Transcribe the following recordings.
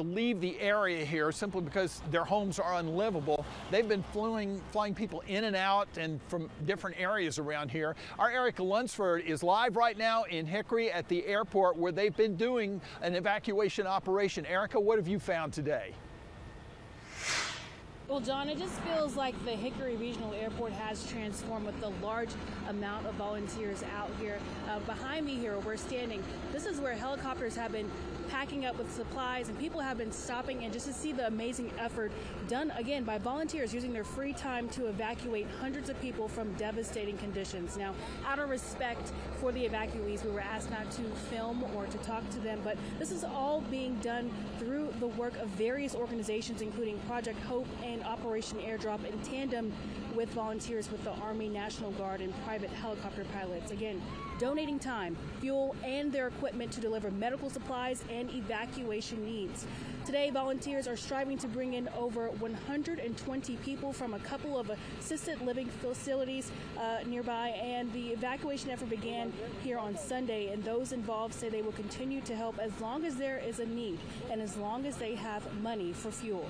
to leave the area here simply because their homes are unlivable. They've been flying people in and out and from different areas around here. Our Erica Lunsford is live right now in Hickory at the airport where they've been doing an evacuation operation. Erica, what have you found today? Well, John, it just feels like the Hickory Regional Airport has transformed with the large amount of volunteers out here. Behind me here, where we're standing, this is where helicopters have been packing up with supplies and people have been stopping, and just to see the amazing effort done again by volunteers using their free time to evacuate hundreds of people from devastating conditions. Now, out of respect for the evacuees, we were asked not to film or to talk to them, but this is all being done through the work of various organizations, including Project Hope and Operation Airdrop, in tandem with volunteers with the Army, National Guard, and private helicopter pilots. Again, donating time, fuel, and their equipment to deliver medical supplies and evacuation needs. Today, volunteers are striving to bring in over 120 people from a couple of assisted living facilities nearby, and the evacuation effort began here on Sunday, and those involved say they will continue to help as long as there is a need and as long as they have money for fuel.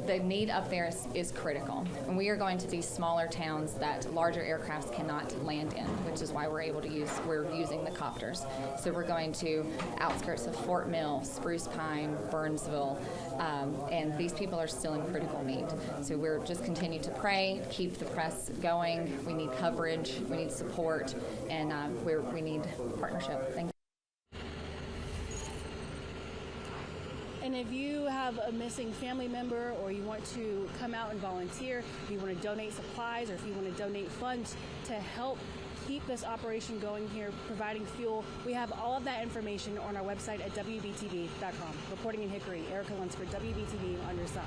The need up there is critical, and we are going to these smaller towns that larger aircrafts cannot land in, which is why we're using the copters. So we're going to outskirts of Fort Mill, Spruce Pine, Burnsville, and these people are still in critical need. So we're just continue to pray, keep the press going. We need coverage, we need support, and we need partnership. Thank you. And if you have a missing family member, or you want to come out and volunteer, if you want to donate supplies, or if you want to donate funds to help keep this operation going here, providing fuel, we have all of that information on our website at WBTV.com. Reporting in Hickory, Erica Lunsford, WBTV on your side.